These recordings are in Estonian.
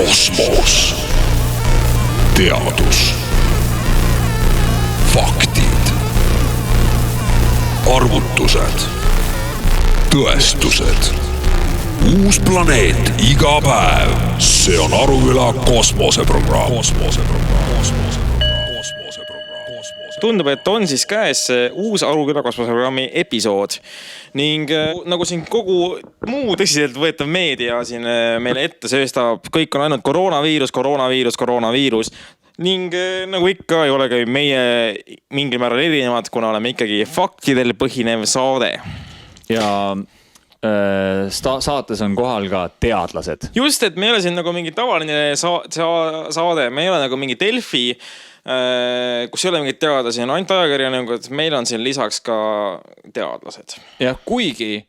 Kosmos. Teadus. Faktid. Arvutused. Tõestused. Uus planeet iga päev. See on Aruküla kosmoseprogramm. Tundub, et on siis käes uus Aruküla kosmoseprogrammi episood ning nagu siin kogu muu tõsiselt võetav meedia siin meile ette sööstab, kõik on ainult koroonaviirus ning nagu ikka ei ole ka meie mingil määral erinevad, kuna oleme ikkagi faktidel põhinev saade. Ja saates on kohal ka teadlased. Just, et me ei ole siin nagu mingi tavaline saade, me ei ole nagu mingi Delfi, kus ei ole mingid teadlasi, on ainult ajakirjanikud, meil on siin lisaks ka teadlased. Ja kuigi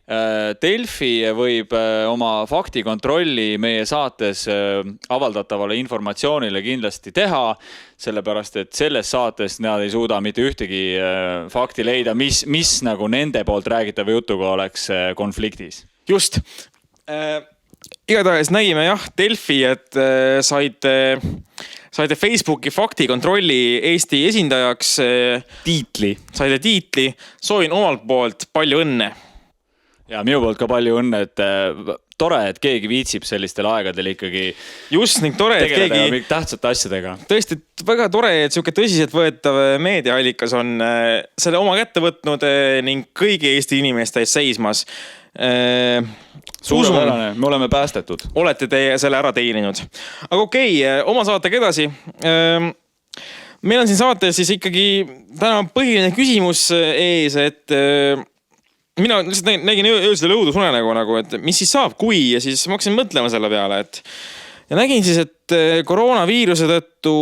Delfi võib oma faktikontrolli meie saates avaldatavale informatsioonile kindlasti teha, sellepärast, et selles saates nad ei suuda mitte ühtegi fakti leida, mis nagu nende poolt räägitava jutuga oleks konfliktis. Just. Igatahes nägime Delfi, et saite Facebooki faktikontrolli Eesti esindajaks. Saite tiitli. Soovin omalt poolt palju õnne. Ja minu poolt ka palju õnne, et tore, et keegi viitsib sellistel aegadel ikkagi just ning tore, et keegi tähtsate asjadega. Tõesti väga tore, et selline tõsiselt võetav meediaallikas on selle oma kätte võtnud ning kõigi Eesti inimeste ees seismas. Suurepärane, me oleme päästetud. Olete te selle ära teeninud. Aga okei, oma saatega edasi. Meil on siin saates siis ikkagi täna põhiline küsimus ees, et mina lihtsalt nägin öösel õudusunenägu, et mis siis saab, kui, ja siis ma hakkasin mõtlema selle peale, ja nägin siis, et koroonaviiruse tõttu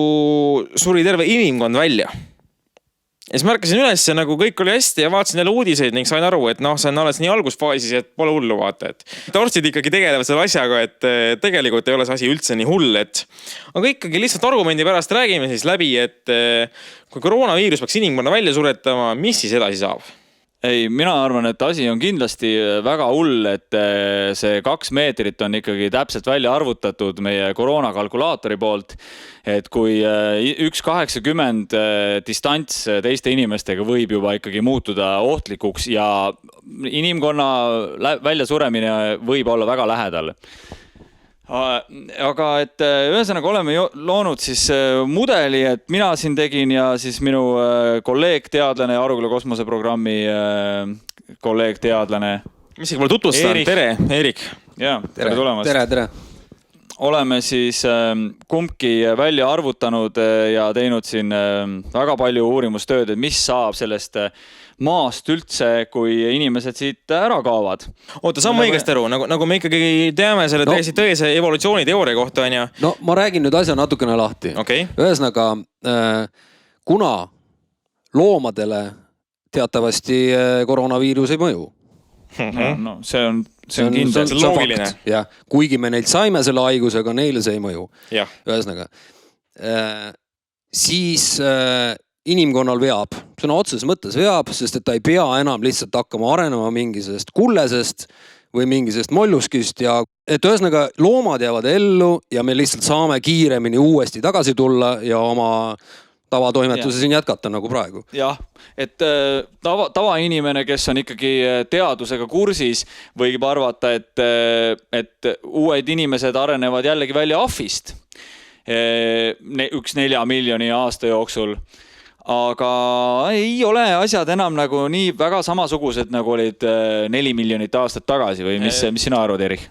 suri terve inimkond välja. Ja siis märkasin üles, nagu kõik oli hästi ja vaatasin jälle uudiseid ning sain aru, et see on alles nii algusfaasis, et pole hullu vaata. Et arstid ikkagi tegelevad selle asjaga, et tegelikult ei ole see asi üldse nii hull. Aga ikkagi lihtsalt argumendi pärast räägime siis läbi, et kui koroonaviirus peaks inimkonna välja suretama, mis siis edasi saab? Ei, mina arvan, et asi on kindlasti väga hull, et see 2 meetrit on ikkagi täpselt välja arvutatud meie koroonakalkulaatori poolt, et kui 1,80 distants teiste inimestega võib juba ikkagi muutuda ohtlikuks ja inimkonna väljasuremine võib olla väga lähedal. Aga et ühesõnaga oleme loonud siis mudeli, et mina siin tegin ja siis minu kolleeg teadlane, Aruküla kosmoseprogrammi kolleeg teadlane. Mis ikka pole tutvustan? Tere, Eerik. Ja, tere tulemast. Tere. Oleme siis kumbki välja arvutanud ja teinud siin väga palju uurimustööd, et mis saab sellest maast üldse, kui inimesed siit ära kaovad. Oota, saan ma õigesti aru, nagu me ikkagi teame selle täiesti tõese evolutsiooniteooria kohta, on ja? No ma räägin nüüd asja natukene lahti. Okay. Ühesõnaga, kuna loomadele teatavasti koroonaviirus ei mõju. No, see on kindlasti loogiline. Ja, kuigi me neilt saime selle haigusega, neile see ei mõju. Ja. Ühesõnaga, siis inimkonnal veab, sõna otseses mõttes veab, sest et ta ei pea enam lihtsalt hakkama arenema mingisest kullesest või mingisest molluskist ja et ühesõnaga loomad jäävad ellu ja me lihtsalt saame kiiremini uuesti tagasi tulla ja oma tavatoimetuse siin jätkata nagu praegu. Jah, et tavainimene, kes on ikkagi teadusega kursis, võib arvata, et uued inimesed arenevad jällegi välja ahvist 1-4 miljoni aasta jooksul. Aga ei ole asjad enam nagu nii väga samasugused, nagu olid 4 miljonit aastat tagasi või mis sina arvad, Erich?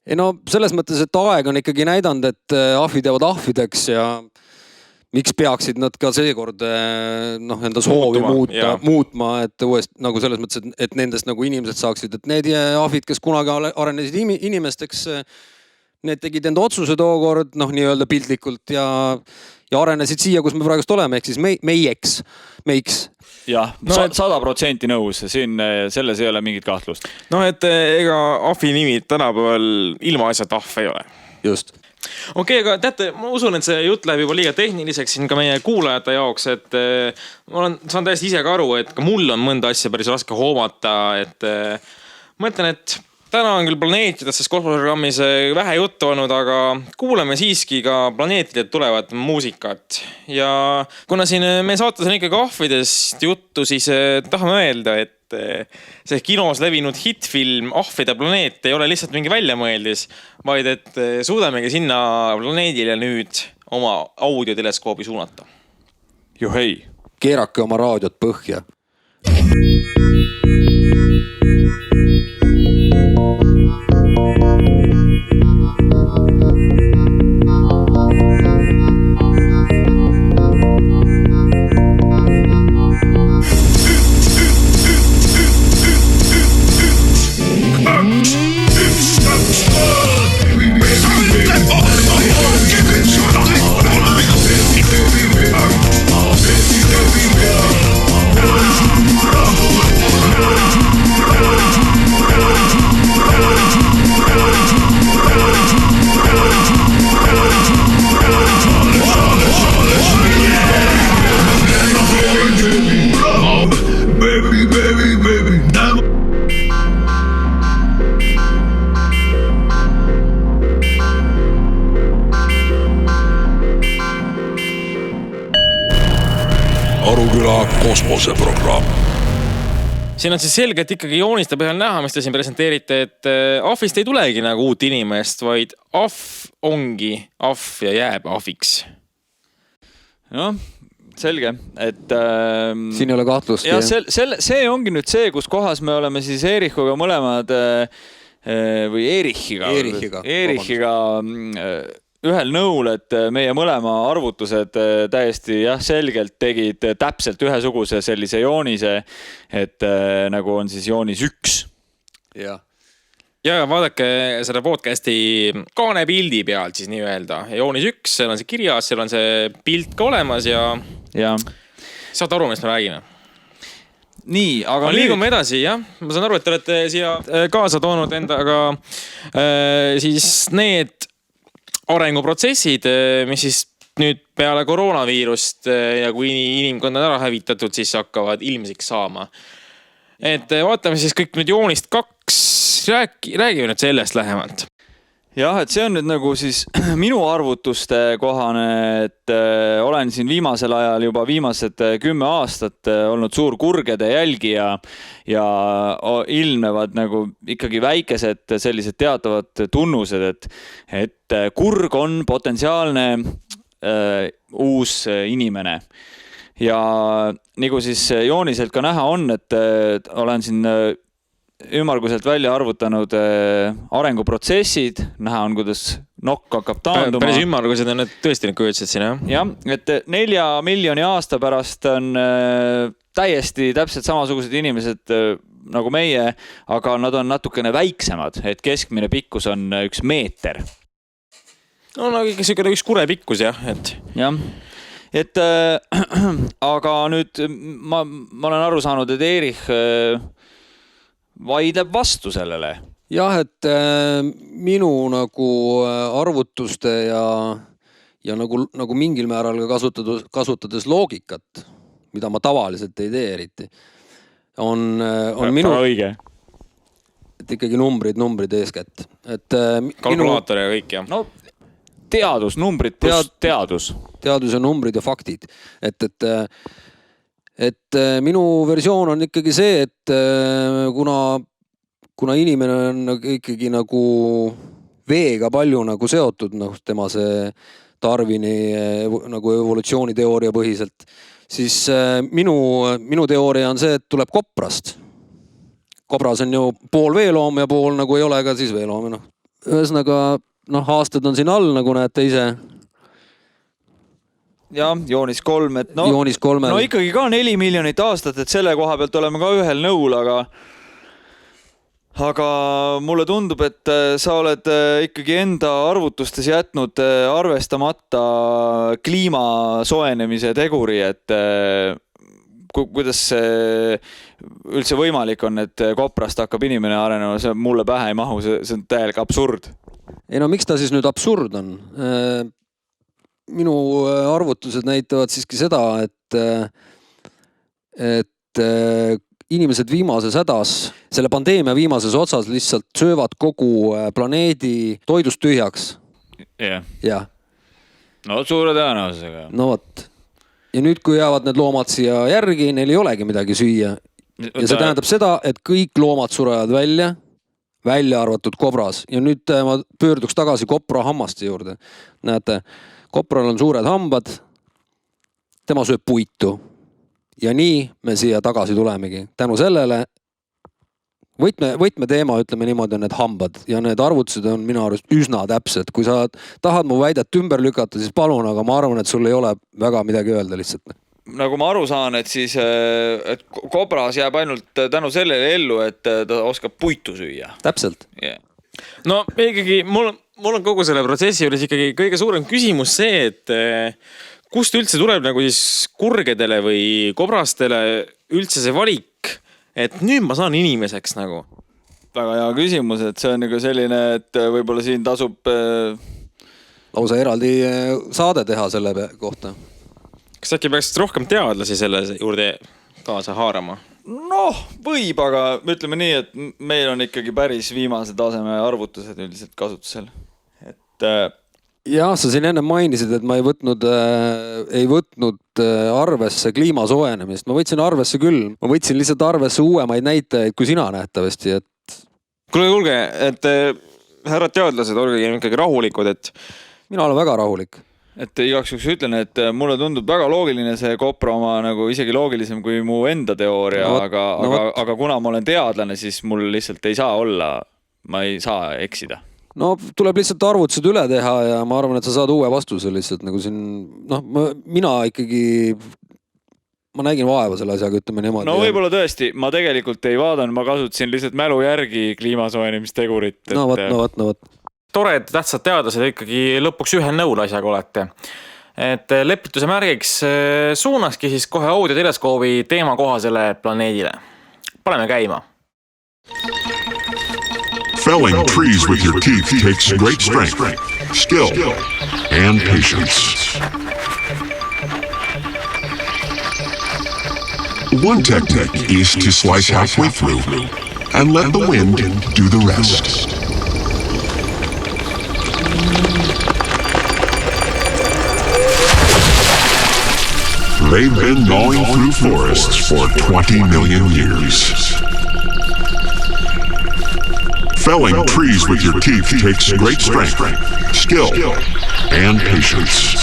Ei no selles mõttes, et aeg on ikkagi näidanud, et ahvid jäävad ahvideks ja miks peaksid nad ka seekord enda soovi muutma, et uuesti nagu selles mõttes, et nendest nagu inimesed saaksid, et need ahvid, kes kunagi arenesid inimesteks, need tegid enda otsuse tookord, nii-öelda piltlikult ja arenesid siia, kus me praegust oleme, ehk siis meiks. Jah, 100% nõus, siin selles ei ole mingit kahtlust. Et ega ahvi nimi tänapäeval ilma asjad ahv ei ole. Just. Okei, aga teate, ma usun, et see jutt läheb juba liiga tehniliseks siin ka meie kuulajate jaoks, et ma saan täiesti ise ka aru, et ka mul on mõnda asja päris raske hoomata, et mõtlen, et täna on küll planeetidest kosmoseprogrammis vähe juttu olnud, aga kuuleme siiski ka planeetidelt tulevat muusikat. Ja kuna siin meie saates on ikkagi ahvidest juttu, siis tahame öelda, et see kinos levinud hitfilm Ahvide planeet ei ole lihtsalt mingi väljamõeldis, vaid et suudamegi sinna planeedile nüüd oma audioteleskoobi suunata. Juhei! Keerake oma raadiot põhja. Aruküla kosmoseprogramm. Siin on siis selgelt ikkagi jooniste põhjal näha, mis te siin presenteerite, et ahvist ei tulegi nagu uut inimest, vaid ahv ongi ahv ja jääb ahviks. Noh, selge, et siin ei ole kahtlust. Ja see ongi nüüd see, kus kohas me oleme siis Eerichuga mõlemad või Eerichiga ühel nõul, et meie mõlema arvutused täiesti selgelt tegid täpselt ühesuguse sellise joonise, et nagu on siis joonis 1. Ja vaadake selle podcasti kaanepildi pealt siis nii öelda. Joonis 1, seal on see kirjas, seal on see pilt ka olemas ja saate aru, millest me räägime. Nii, aga liigume edasi, jah. Ma saan aru, et te olete siia kaasa toonud endaga siis need arenguprotsessid, mis siis nüüd peale koroonaviirust ja kui inimkond on ära hävitatud, siis hakkavad ilmsiks saama. Et vaatame siis kõik nüüd joonist 2, räägime nüüd sellest lähemalt. Jah, et see on nüüd nagu siis minu arvutuste kohane, et olen siin viimasel ajal juba viimased 10 aastat olnud suur kurgede jälgija ja ilmnevad nagu ikkagi väikesed sellised teatavad tunnused, et kurg on potentsiaalne uus inimene. Ja nagu siis jooniselt ka näha on, et olen siin ümmarguselt välja arvutanud arenguprotsessid, näha on, kuidas nokk hakkab taanduma. Päris ümmargused on need tõesti need kujutsid siin, jah? Jah, et 4 miljoni aasta pärast on täiesti täpselt samasugused inimesed nagu meie, aga nad on natukene väiksemad, et keskmine pikkus on 1 meeter. No ikka selline üks kure pikkus, jah. Jah. Et aga nüüd ma olen aru saanud, et Erich vaidleb vastu sellele. Jah, et minu nagu arvutuste ja nagu mingil määral ka kasutades loogikat, mida ma tavaliselt ei tee eriti, on minu... õige. Et ikkagi numbrid eeskätt. Kalkulaator ja kõik, jah. No, teadus, numbrid pluss teadus. Teadus ja numbrid ja faktid. Et minu versioon on ikkagi see, et kuna inimene on ikkagi nagu veega palju nagu seotud, tema see Darwini nagu evolutsiooniteooria põhiselt, siis minu teooria on see, et tuleb koprast. Kobras on ju pool veeloom ja pool nagu ei ole ka siis veeloom. Ühesõnaga, aastad on siin all, nagu näete ise. Ja, joonis 3, et joonis 3. No ikkagi ka 4 miljonit aastat, et selle koha pealt oleme ka ühel nõul, aga mulle tundub, et sa oled ikkagi enda arvutustes jätnud arvestamata kliima soojenemise teguri, et kuidas see üldse võimalik on, et koprast hakkab inimene arenema, see mulle pähe ei mahu, see on täielik absurd. Ei miks ta siis nüüd absurd on? Minu arvutused näitavad siiski seda, et inimesed viimases hädas, selle pandeemia viimases otsas lihtsalt söövad kogu planeedi toidust tühjaks. Jah. No suure tõenäosusega. No vot. Ja nüüd, kui jäävad need loomad siia järgi, neil ei olegi midagi süüa. Ja see tähendab seda, et kõik loomad surevad välja arvatud kobras. Ja nüüd ma pöörduks tagasi kopra hammaste juurde. Näete, kopral on suured hambad, tema sööb puitu. Ja nii me siia tagasi tulemegi. Tänu sellele võtme teema, ütleme niimoodi, on need hambad. Ja need arvutused on minu arust üsna täpsed. Kui sa tahad mu väidet ümber lükata, siis palun, aga ma arvan, et sul ei ole väga midagi öelda lihtsalt. Nagu ma aru saan, et siis et kobras jääb ainult tänu sellele ellu, et ta oskab puitu süüa. Täpselt. Yeah. No ikkagi, mul on kogu selle protsessi juures ikkagi kõige suurem küsimus see, et kust üldse tuleb nagu siis kurgedele või kobrastele üldse see valik, et nüüd ma saan inimeseks nagu? Väga hea küsimus, et see on nagu selline, et võib-olla siin tasub lausa eraldi saade teha selle kohta. Kas äkki peaks rohkem teadlasi selle juurde kaasa haarama? Noh, võib, aga ütleme nii, et meil on ikkagi päris viimase taseme arvutused üldiselt kasutusel. Et jah, sa siin enne mainisid, et ma ei võtnud arvesse kliima soojenemist. Ma võtsin arvesse küll. Ma võtsin lihtsalt arvesse uuemaid näitajaid kui sina nähtavasti. Kuulge, et härrad teadlased, olge ikkagi rahulikud, et mina olen väga rahulik. Et igaks juhuks ütlen, et mulle tundub väga loogiline see kopra oma nagu isegi loogilisem kui mu enda teooria, aga kuna ma olen teadlane, siis mul lihtsalt ei saa olla, ma ei saa eksida. No tuleb lihtsalt arvutused üle teha ja ma arvan, et sa saad uue vastuse lihtsalt nagu siin, mina ikkagi, ma nägin vaeva selle asjaga, ütleme niimoodi. No võib-olla tõesti, ma tegelikult ei vaadanud, ma kasutasin lihtsalt mälu järgi kliimasoojenemistegurit. No võt. Tore, et tähtsad teadlased ikkagi lõpuks ühel nõul asjaga olete. Et lepituse märgiks suunaski siis kohe audioteleeskoobi teema kohasele planeedile. Paneme käima. Felling trees with your teeth takes great strength, skill, and patience. One technique is to slice halfway through and let the wind do the rest. They've been gnawing through forests for 20 million years. Felling trees with your teeth takes great strength, skill, and patience.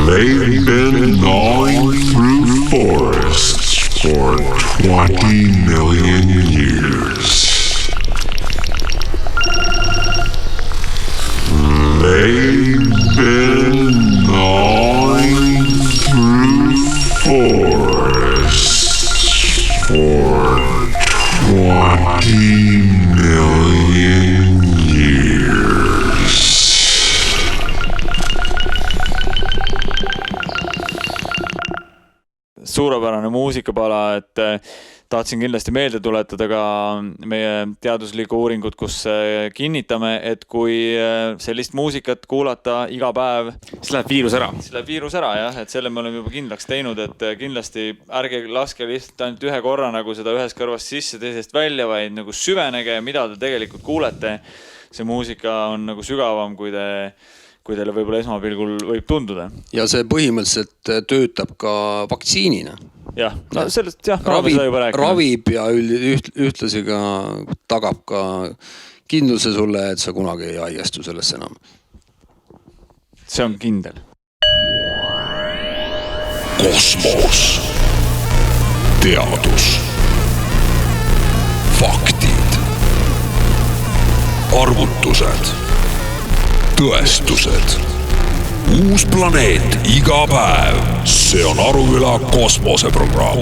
They've been gnawing through forests for 20 million years. They've been gnawing through forests for 20 million years. Suurepärane muusikapala, et tahtsin kindlasti meelde tuletada ka meie teaduslikku uuringut, kus kinnitame, et kui sellist muusikat kuulata iga päev, siis läheb viirus ära. Siis läheb viirus ära, jah, et selle me oleme juba kindlaks teinud, et kindlasti ärge laske lihtsalt ainult ühe korra nagu seda ühest kõrvast sisse, teisest välja, vaid nagu süvenege, mida te tegelikult kuulete. See muusika on nagu sügavam, kui teile võib-olla esmapilgul võib tunduda. Ja see põhimõtteliselt töötab ka vaktsiinina. Jah, no sellest jah, ravib ja ühtlasi ka tagab ka kindluse sulle, et sa kunagi ei haigestu sellest enam. See on kindel. Kosmos. Teadus. Faktid. Arvutused. Tõestused. Uus planeet iga päev. See on Aruvüla kosmoseprogramm.